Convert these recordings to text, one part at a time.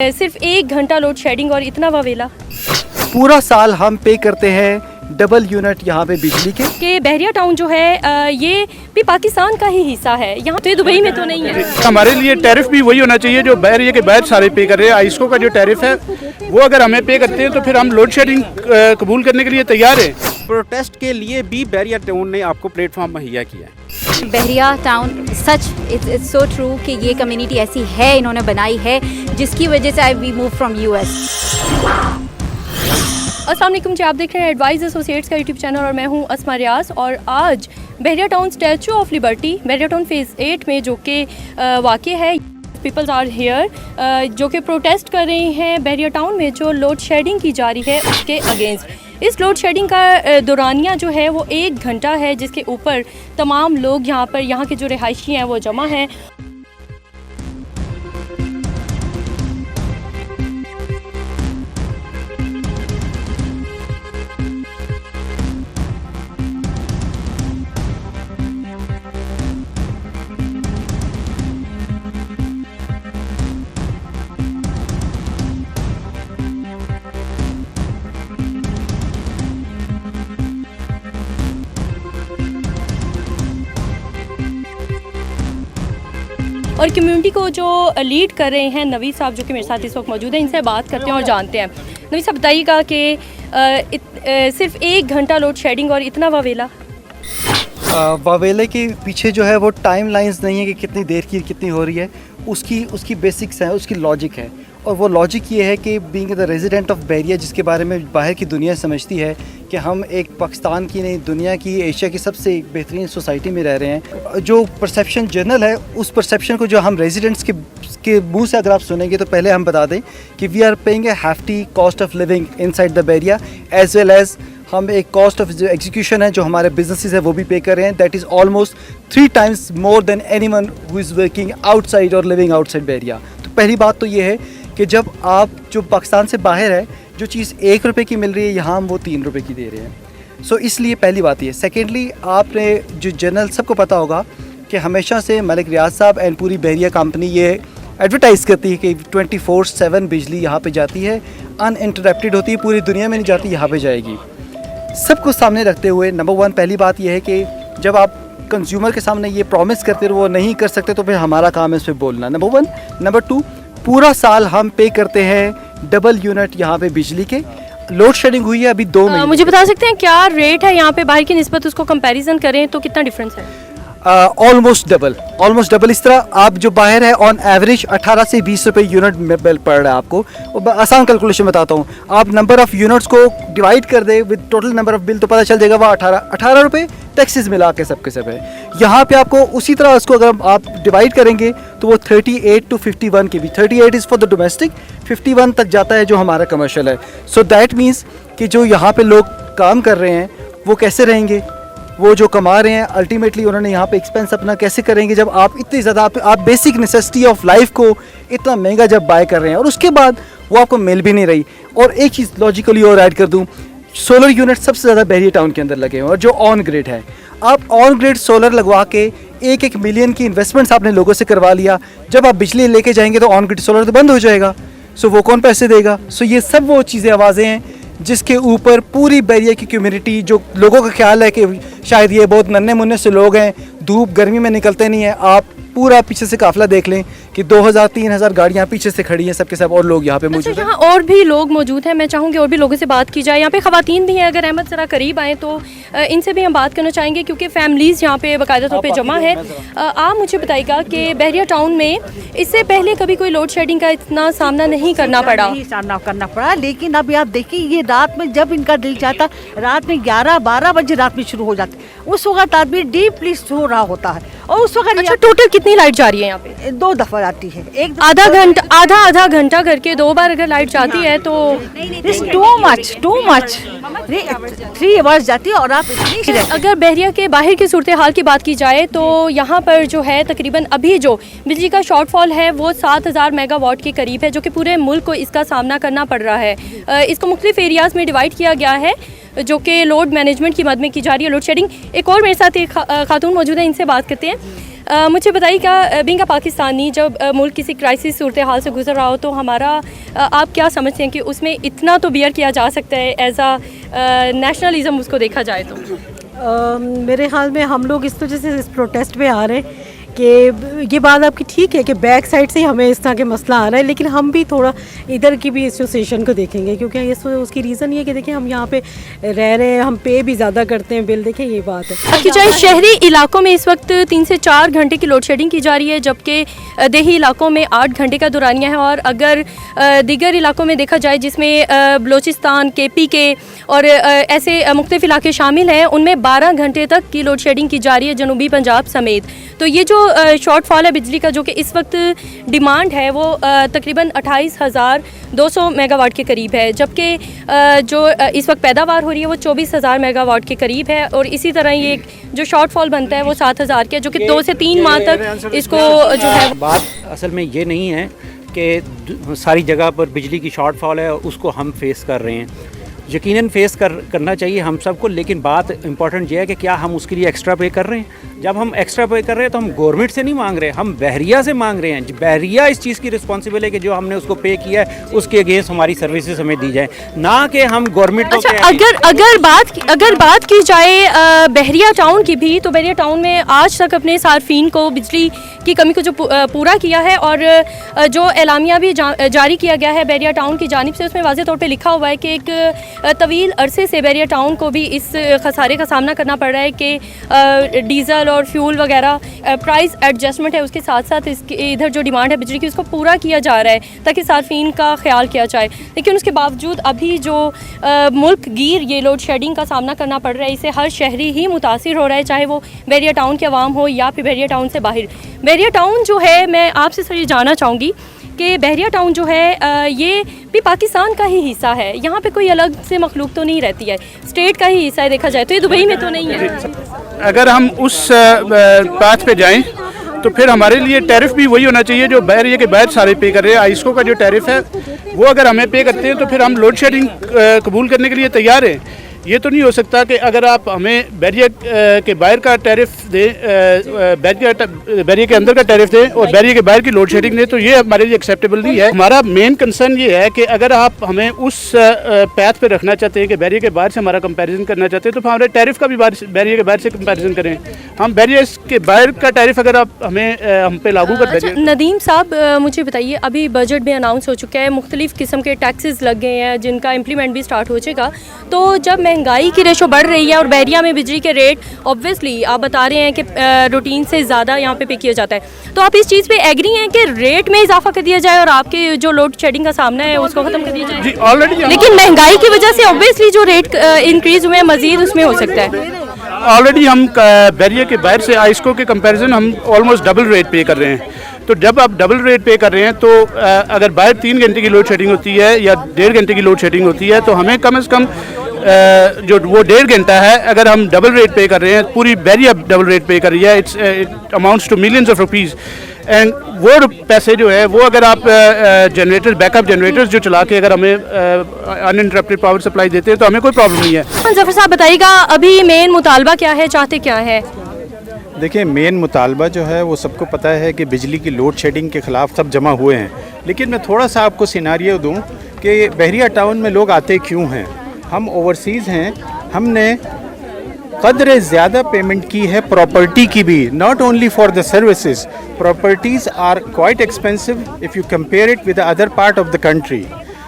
सिर्फ 1 घंटा load shedding और इतना वावेला। पूरा साल हम पे करते हैं डबल यूनिट यहाँ पे बिजली के। बहरिया टाउन जो है ये भी पाकिस्तान का ही हिस्सा है, यहाँ तो दुबई में तो नहीं है। हमारे लिए टैरिफ भी वही होना चाहिए जो बहरिया के बाहर सारे पे कर रहे हैं। आइस्को का जो टैरिफ है वो अगर हमें पे करते हैं तो फिर हम लोड शेडिंग कबूल करने के लिए तैयार हैं। प्रोटेस्ट के लिए भी बहरिया टाउन ने आपको प्लेटफॉर्म मुहैया किया है। Bahria town such it's so true कि ये कम्युनिटी ऐसी है, इन्होंने बनाई है जिसकी वजह से I we move from US. अस्सलाम वालेकुम जी, आप देख रहे हैं एडवाइस एसोसिएट्स का यूट्यूब चैनल और मैं हूं अस्मा रियाज। और आज Bahria town statue of liberty Bahria town phase 8 में जो कि वाक़ है, पीपल्स आर हेयर जो कि प्रोटेस्ट कर रहे हैं बहरिया टाउन में जो लोड शेडिंग की जा रही है उसके अगेंस्ट। इस लोड शेडिंग का दौरानिया जो है वो 1 घंटा है, जिसके ऊपर तमाम लोग यहाँ के जो रिहायशी हैं वो जमा हैं। और कम्युनिटी को जो लीड कर रहे हैं नवीद साहब, जो कि मेरे साथ इस वक्त मौजूद हैं, इनसे बात करते हैं और जानते हैं। नवीद साहब बताइएगा कि सिर्फ 1 घंटा लोड शेडिंग और इतना वावेला। वावेले के पीछे जो है वो टाइम लाइन्स नहीं है कि कितनी देर की कितनी हो रही है, उसकी बेसिक्स हैं, उसकी लॉजिक है। और वो लॉजिक ये है कि बीइंग द रेजिडेंट ऑफ बहरिया, जिसके बारे में बाहर की दुनिया समझती है कि हम एक पाकिस्तान की नहीं दुनिया की, एशिया की सबसे एक बेहतरीन सोसाइटी में रह रहे हैं। जो परसेप्शन जनरल है उस परसेप्शन को जो हम रेजिडेंट्स के मुंह से अगर आप सुनेंगे तो पहले हम बता दें कि we are paying a hefty cost of living inside the Bahria, as well as हम एक कॉस्ट ऑफ जो एग्जीक्यूशन है जो हमारे बिजनेसेस है वो भी पे कर रहे हैं। That is almost 3 times more than anyone who is working outside और लिविंग आउटसाइड बहरिया। तो पहली बात तो ये है कि जब आप जो पाकिस्तान से बाहर है जो चीज़ 1 रुपये की मिल रही है, यहाँ हम वो 3 रुपये की दे रहे हैं। सो इसलिए पहली बात ये। सेकेंडली, आपने जो जनरल सबको पता होगा कि हमेशा से मलिक रियाज साहब एंड पूरी बहरिया कंपनी ये एडवर्टाइज़ करती है कि 24/7 बिजली यहाँ पे जाती है, अनइंटरप्टेड होती है, पूरी दुनिया में नहीं जाती, यहाँ पे जाएगी। सबको सामने रखते हुए नंबर 1 पहली बात यह है कि जब आप कंज्यूमर के सामने ये प्रॉमिस करते हो वो नहीं कर सकते तो फिर हमारा काम है इस पर बोलना, नंबर 1। नंबर 2, पूरा साल हम पे करते हैं डबल यूनिट यहाँ पे बिजली के। लोड शेडिंग हुई है अभी 2 महीने। मुझे बता सकते हैं क्या रेट है यहाँ पे बाहर की निस्बत, उसको कंपैरिजन करें तो कितना डिफरेंस है? Almost double. इस तरह आप जो बाहर है ऑन एवरेज 18 से 20 रुपये यूनिट में बिल पड़ रहा है आपको। आसान कैलकुलेशन बताता हूँ, आप नंबर ऑफ़ यूनिट्स को डिवाइड कर दे with total number of bill तो पता चल जाएगा वो 18 रुपये टैक्सेस मिला के सबके सब है। यहाँ पे आपको उसी तरह उसको अगर आप डिवाइड करेंगे तो वो 38 to 51 के भी, 38 इज़ फॉर द डोमेस्टिक, 51 तक जाता है जो हमारा कमर्शियल है। सो दैट मीन्स कि जो यहाँ पे लोग काम कर रहे हैं वो कैसे रहेंगे, वो जो कमा रहे हैं अल्टीमेटली उन्होंने यहाँ पे एक्सपेंस अपना कैसे करेंगे जब आप इतनी ज़्यादा आप बेसिक नेसेसिटी ऑफ लाइफ को इतना महंगा जब बाय कर रहे हैं और उसके बाद वो आपको मिल भी नहीं रही। और एक चीज़ लॉजिकली और ऐड कर दूँ, सोलर यूनिट सबसे ज़्यादा बहरिया टाउन के अंदर लगे हुए और जो ऑन ग्रिड है। आप ऑन ग्रिड सोलर लगवा के 1-1 मिलियन की इन्वेस्टमेंट्स आपने लोगों से करवा लिया, जब आप बिजली लेके जाएंगे तो ऑन ग्रिड सोलर तो बंद हो जाएगा। सो वो कौन पैसे देगा? सो ये सब वो चीज़ें आवाज़ें हैं जिसके ऊपर पूरी बहरिया की कम्युनिटी, जो लोगों का ख्याल है कि शायद ये बहुत नन्हे मुन्ने से लोग हैं, धूप गर्मी में निकलते नहीं हैं। आप पूरा पीछे से काफिला देख लें कि 2000-3000 गाड़ियाँ पीछे से खड़ी हैं सबके सब, और लोग यहाँ पे मौजूद हैं। यहाँ और भी लोग मौजूद हैं, मैं चाहूँगी और भी लोगों से बात की जाए। यहाँ पे ख़वातीन भी हैं, अगर अहमद ज़रा करीब आएँ तो इनसे भी हम बात करना चाहेंगे क्योंकि फैमिलीज़ यहाँ पे बाकायदा तौर पे जमा है। आप मुझे बताइएगा कि बहरिया टाउन में इससे पहले कभी कोई लोड शेडिंग का इतना सामना नहीं करना पड़ा, लेकिन अब आप देखिए ये रात में जब इनका दिल चाहता, रात में 11-12 बजे रात में शुरू हो जाते, उस वक्त आदमी डीपली सो रहा होता है। और उस वक्त अच्छा, टोटल कितनी लाइट जा रही है यहाँ पे? 2 दफ़ा आती है, एक आधा घंटा करके 2 बार अगर लाइट जाती है तो टू मच 3 आवर्स जाती है। और आप अगर बहरिया के बाहर की सूरत हाल की बात की जाए तो यहाँ पर जो है तकरीबन अभी जो बिजली का शॉर्टफॉल है वो 7000 मेगावाट के करीब है, जो कि पूरे मुल्क को इसका सामना करना पड़ रहा है। इसको मुख्तलिफ एरियाज़ में डिवाइड किया गया है जो कि लोड मैनेजमेंट की मद में की जा रही है लोड शेडिंग। एक और मेरे साथ एक खातून मौजूद है, इनसे बात करते हैं। मुझे बताइएगा, बीइंग अ पाकिस्तानी, जब मुल्क किसी क्राइसिस सूरत हाल से गुजर रहा हो तो हमारा आप क्या समझते हैं कि उसमें इतना तो बियर किया जा सकता है एज अ नेशनलिज्म उसको देखा जाए तो? मेरे ख्याल में हम लोग इस वजह से इस प्रोटेस्ट में आ रहे हैं कि ये बात आपकी ठीक है कि बैक साइड से ही हमें इस तरह के मसला आ रहा है, लेकिन हम भी थोड़ा इधर की भी एसोसिएशन को देखेंगे, क्योंकि ये उसकी रीज़न ये है कि देखिए हम यहाँ पे रह रहे हैं, हम पे भी ज़्यादा करते हैं बिल, देखें ये बात है। कि चाहे शहरी इलाकों में इस वक्त 3 से 4 घंटे की लोड शेडिंग की जा रही है, जबकि देही इलाकों में 8 घंटे का दुरानिया है। और अगर दीगर इलाकों में देखा जाए जिसमें बलोचिस्तान, KP के और ऐसे मुख्तलिफ इलाके शामिल हैं, उनमें 12 घंटे तक की लोड शेडिंग की जा रही है, जनूबी पंजाब समेत। तो ये जो शॉर्टफॉल है बिजली का, जो कि इस वक्त डिमांड है वो तकरीबन 28,200 मेगावाट के करीब है, जबकि जो इस वक्त पैदावार हो रही है वो 24,000 मेगावाट के करीब है। और इसी तरह ये जो शॉर्टफॉल बनता है वो 7,000 के, जो कि 2 से 3 माह तक इसको जो है। बात असल में ये नहीं है कि सारी जगह पर बिजली की शॉर्टफॉल है और उसको हम फेस कर रहे हैं। यकीनन फेस करना चाहिए हम सबको, लेकिन बात इंपॉर्टेंट ये है कि क्या हम उसके लिए एक्स्ट्रा पे कर रहे हैं। जब हम एक्स्ट्रा पे कर रहे हैं तो हम गवर्नमेंट से नहीं मांग रहे, हम बहरिया से मांग रहे हैं। बहरिया इस चीज़ की रिस्पॉन्सिबल है कि जो हमने उसको पे किया है उसके अगेंस्ट हमारी सर्विसेज हमें दी जाए, ना कि हम गवर्नमेंट। अच्छा, अगर बात की जाए बहरिया टाउन की भी, तो बहरिया टाउन में आज तक अपने सार्फिन को बिजली की कमी को जो पूरा किया है, और जो एलामिया भी जारी किया गया है बहरिया टाउन की जानिब से, उसमें वाज़ेह तौर पे लिखा हुआ है कि एक तवील अरसे से बहरिया टाउन को भी इस खसारे का सामना करना पड़ रहा है कि डीज़ल और फ्यूल वगैरह प्राइस एडजस्टमेंट है, उसके साथ साथ इसके इधर जो डिमांड है बिजली की उसको पूरा किया जा रहा है ताकि सार्फिन का ख्याल किया जाए। लेकिन उसके बावजूद अभी जो मुल्क गिर ये लोड शेडिंग का सामना करना पड़ रहा है, इससे हर शहरी ही मुतासिर हो रहा है, चाहे वो बहरिया टाउन के अवाम हो या फिर बहरिया टाउन से बाहर। बहरिया टाउन जो है, मैं आपसे सर ये जानना चाहूँगी कि बहरिया टाउन जो है ये भी पाकिस्तान का ही हिस्सा है, यहाँ पे कोई अलग से मखलूक तो नहीं रहती है, स्टेट का ही हिस्सा है देखा जाए तो, ये दुबई में तो नहीं है। अगर हम उस पाथ पे जाएं तो फिर हमारे लिए टैरिफ भी वही होना चाहिए जो बहरिया के बाहर सारे पे कर रहे हैं। आइस्को का जो टैरिफ है वो अगर हमें पे करते हैं तो फिर हम लोड शेडिंग कबूल करने के लिए तैयार हैं। ये तो नहीं हो सकता कि अगर आप हमें बैरिया के बाहर का टैरिफ दें, बैरिया के अंदर का टैरिफ दें और बैरिया के बाहर की लोड शेडिंग दें, तो ये हमारे लिए एक्सेप्टेबल नहीं है। हमारा मेन कंसर्न ये है कि अगर आप हमें उस पैथ पे रखना चाहते हैं कि बैरिया के बाहर से हमारा कंपैरिजन करना चाहते हैं, तो हमारे टैरिफ का भी बैरिया के बाहर से कंपैरिजन करें। हम बैरिया के बाहर का टैरिफ अगर आप हम पे लागू कर दें। नदीम साहब, मुझे बताइए, अभी बजट में अनाउंस हो चुका है, मुख्तलिफ किस्म के टैक्सेस लग गए हैं जिनका इम्प्लीमेंट भी स्टार्ट हो जाएगा। तो जब महंगाई की रेशो बढ़ रही है और बहरिया में बिजली के रेट ऑब्वियसली आप बता रहे हैं कि रूटीन से ज़्यादा यहाँ पे किया जाता है, तो आप इस चीज़ पे एग्री हैं कि रेट में इजाफा कर दिया जाए और आपके जो लोड शेडिंग का सामना है उसको ख़त्म कर दिया जाए? जी, ऑलरेडी। लेकिन महंगाई की वजह से ऑब्वियसली जो रेट इंक्रीज हुए हैं मजीद उसमें हो सकता है। ऑलरेडी हम बैरिया के बाहर से आइस्को के कंपैरिजन हम ऑलमोस्ट डबल रेट पे कर रहे हैं। तो जब आप डबल रेट पे कर रहे हैं तो अगर बाहर 3 घंटे की लोड शेडिंग होती है या 1.5 घंटे की लोड शेडिंग होती है, तो हमें कम से कम जो वो 1.5 घंटा है, अगर हम डबल रेट पे कर रहे हैं, पूरी बैरिया डबल रेट पे कर रही है, it amounts to millions of rupees. And वो पैसे जो है वो अगर आप जनरेटर, बैकअप जनरेटर्स जो चला के अगर हमें अनइंटरप्टेड पावर सप्लाई देते हैं तो हमें कोई प्रॉब्लम नहीं है। जफर साहब बताइएगा, अभी मेन मुतालबा क्या है, चाहते क्या है? देखिए, मेन मुतालबा जो है वो सबको पता है कि बिजली की लोड शेडिंग के ख़िलाफ़ सब जमा हुए हैं, लेकिन मैं थोड़ा सा आपको सिनारियो दूं कि बहरिया टाउन में लोग आते क्यों हैं। हम ओवरसीज़ हैं, हमने कदर ज़्यादा पेमेंट की है प्रॉपर्टी की भी, not only for the services. Properties are quite expensive if you compare it with the other part of the country.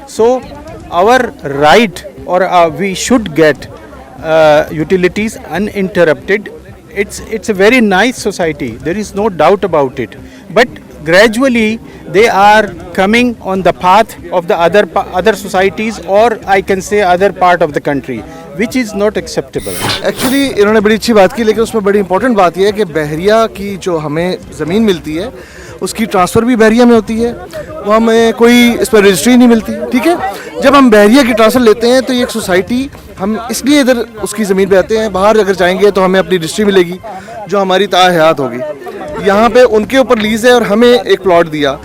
So our right और we should get utilities uninterrupted. It's a very nice society, there is no doubt about it, but gradually they are coming on the path of the other societies, or I can say other part of the country, which is not acceptable. Actually इन्होंने बड़ी अच्छी बात की, लेकिन उसमें बड़ी important बात यह है कि बहरिया की जो हमें ज़मीन मिलती है उसकी ट्रांसफ़र भी बहरिया में होती है, वो हमें कोई इस पर रजिस्ट्री नहीं मिलती। ठीक है, जब हम बहरिया की ट्रांसफ़र लेते हैं तो ये एक सोसाइटी, हम इसलिए इधर उसकी ज़मीन पे आते हैं, बाहर अगर जाएंगे तो हमें अपनी रजिस्ट्री मिलेगी जो हमारी ताहयात होगी। यहाँ पे उनके ऊपर लीज़ है और हमें एक प्लॉट दिया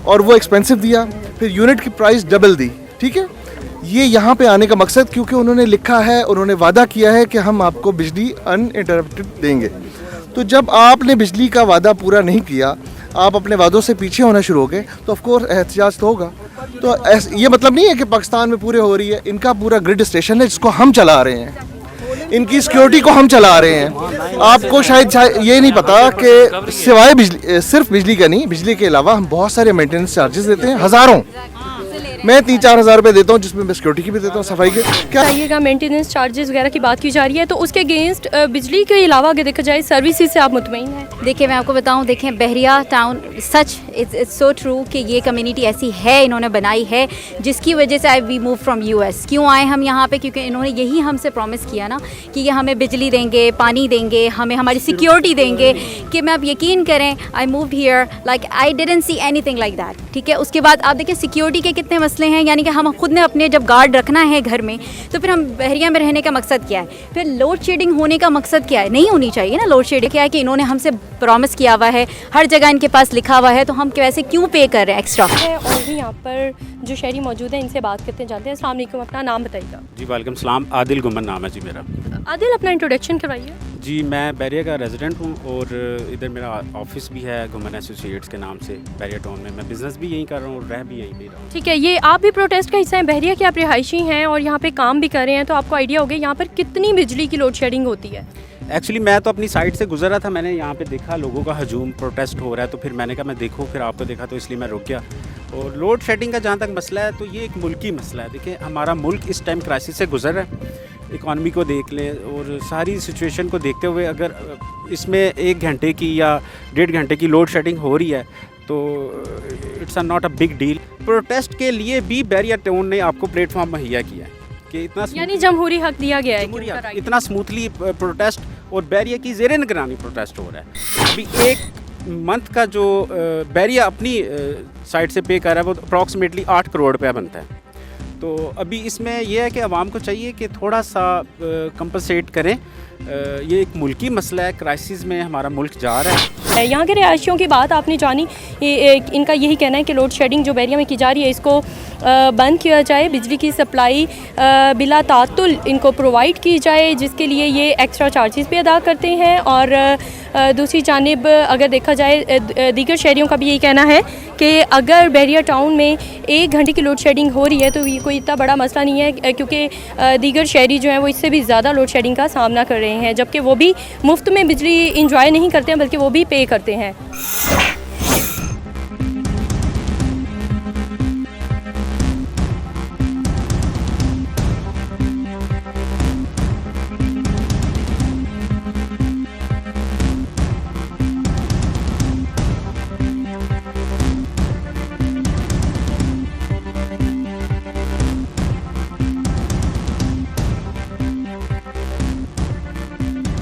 और वो एक्सपेंसिव दिया, फिर यूनिट की प्राइस डबल दी। ठीक है, ये यहाँ पे आने का मकसद, क्योंकि उन्होंने लिखा है, उन्होंने वादा किया है कि हम आपको बिजली अनइंटरप्टेड देंगे। तो जब आपने बिजली का वादा पूरा नहीं किया, आप अपने वादों से पीछे होना शुरू हो गए, तो ऑफ कोर्स एहतिजाज तो होगा। तो ये मतलब नहीं है कि पाकिस्तान में पूरे हो रही है, इनका पूरा ग्रिड स्टेशन है जिसको हम चला रहे हैं, इनकी सिक्योरिटी को हम चला रहे हैं। आपको शायद ये नहीं पता कि सिवाय बिजली, सिर्फ बिजली का नहीं, बिजली के अलावा हम बहुत सारे मेंटेनेंस चार्जेस देते हैं, हज़ारों। मैं 3-4 हज़ार रुपये देता हूँ, जिसमें मैं सिक्योरिटी की भी देता हूँ, सफाई के। क्या बताइएगा, मेंटेनेंस चार्जेस वगैरह की बात की जा रही है, तो उसके अगेंस्ट बिजली के अलावा अगर देखा जाए सर्विसेज से आप मुतमईन हैं? देखिए मैं आपको बताऊं, देखिए Bahria town such it's so true कि ये कम्युनिटी ऐसी है, इन्होंने बनाई है, जिसकी वजह से वी मूव फ्रॉम यूएस। क्यों आए हम यहाँ पे? क्योंकि इन्होंने यही हमसे प्रॉमिस किया ना कि ये हमें बिजली देंगे, पानी देंगे, हमें हमारी सिक्योरिटी देंगे। कि मैं आप यकीन करें, I moved here like I didn't see anything like that. ठीक है, उसके बाद आप देखिए सिक्योरिटी के कितने मसले हैं, यानी कि हम खुद ने अपने जब गार्ड रखना है घर में, तो फिर हम बहरिया में रहने का मकसद क्या है? फिर लोड शेडिंग होने का मकसद क्या है? नहीं होनी चाहिए ना लोड शेडिंग। क्या है कि इन्होंने हमसे प्रॉमिस किया हुआ है, हर जगह इनके पास लिखा हुआ है, तो हम वैसे क्यों पे कर रहे हैं एक्स्ट्रा? और भी यहाँ पर जो शहरी मौजूद हैं, इनसे बात करते जानते हैं। अस्सलाम वालेकुम, अपना नाम बताइएगा। जी वालेकुम सलाम, आदिल गुमन नाम है जी मेरा। आदिल, अपना इंट्रोडक्शन करवाइए। जी मैं बैरिया का रेजिडेंट हूँ और इधर मेरा ऑफिस भी है गुमन एसोसिएट्स के नाम से बैरिया टाउन में। मैं बिज़नेस भी यहीं कर रहा हूँ और रह भी यहीं पे रहा हूँ। ठीक है, ये आप भी प्रोटेस्ट का हिस्सा हैं, बहरिया के आप रिहायशी हैं और यहाँ पे काम भी कर रहे हैं, तो आपको आइडिया हो गया यहाँ पर कितनी बिजली की लोड शेडिंग होती है? एक्चुअली मैं तो अपनी साइड से गुजर रहा था, मैंने यहाँ पे देखा लोगों का हजूम प्रोटेस्ट हो रहा है, तो फिर मैंने कहा मैं देखूँ, फिर आपको देखा तो इसलिए मैं रुक गया। और लोड शेडिंग का जहाँ तक मसला है, तो ये एक मुल्की मसला है। देखिए हमारा मुल्क इस टाइम क्राइसिस से गुजर रहा है, इकॉनमी को देख लें और सारी सिचुएशन को देखते हुए अगर इसमें 1 घंटे की या 1.5 घंटे की लोड शेडिंग हो रही है तो it's not a big deal. Protest के लिए भी बैरिया टाउन ने आपको प्लेटफॉर्म मुहैया किया है कि इतना यानी जमहूरी हक दिया गया है, इतना स्मूथली प्रोटेस्ट और बैरिया की ज़ेरे निगरानी प्रोटेस्ट हो रहा है। अभी 1 मंथ का जो बैरिया अपनी साइड से पे कर रहा है वो अप्रॉक्सीमेटली 8 करोड़ रुपया बनता है। तो अभी इसमें यह है कि आवाम को चाहिए कि थोड़ा सा कंपनसेट करें। ये एक मुल्की मसला है, क्राइसिस में हमारा मुल्क जा रहा है। यहाँ के रिहायशियों की बात आपने जानी, इनका यही कहना है कि लोड शेडिंग जो बैरिया में की जा रही है इसको बंद किया जाए, बिजली की सप्लाई बिला तातुल इनको प्रोवाइड की जाए, जिसके लिए ये एक्स्ट्रा चार्जेस भी अदा करते हैं। और दूसरी जानिब अगर देखा जाए दीगर शहरियों का भी यही कहना है कि अगर बैरिया टाउन में 1 घंटे की लोड शेडिंग हो रही है तो ये कोई इतना बड़ा मसला नहीं है, क्योंकि दीगर शहरी जो हैं वो इससे भी ज़्यादा लोड शेडिंग का सामना कर रहे हैं, जबकि वो भी मुफ्त में बिजली इंजॉय नहीं करते हैं बल्कि वो भी पे करते हैं।